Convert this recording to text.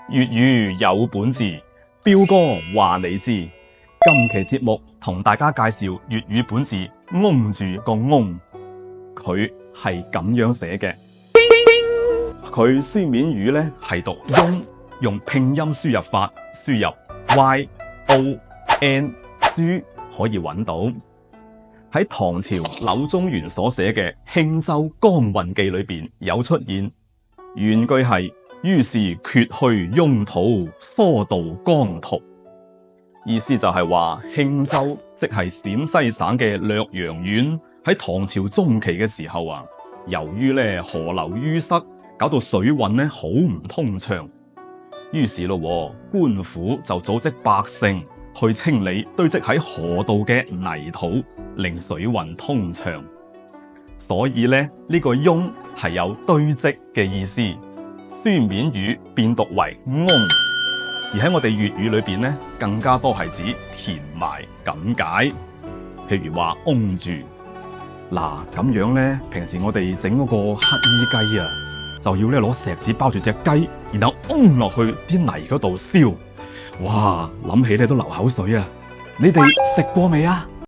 粵語有本事，彪哥話你知。今期節目同大家介紹粵語本字嗡住個嗡，佢係咁樣寫嘅。佢書面語咧係讀嗡，用拼音輸入法輸入 y o n g 可以揾到。喺唐朝柳宗元所寫嘅《輕舟江運記》裏邊有出現，原句係於是決去翁土，疏渡江圖。意思就係話輕舟即係陝西省嘅略陽縣，喺唐朝中期嘅時候啊，由於咧河流淤塞，搞到水運咧好唔通暢，於是咯，官府就組織百姓去清理堆積喺河道嘅泥土，令水運通暢。所以咧呢個翁係有堆積嘅意思，書面語變讀為嗡。而喺我哋粵語裏邊咧，更加多係指填埋咁解。譬如話嗡住，嗱咁樣咧，平時我哋整嗰個乞衣雞啊，就要咧攞錫紙包住隻雞，然後嗡落去啲泥嗰度燒。哇，諗起咧都流口水啊！你哋食過未啊？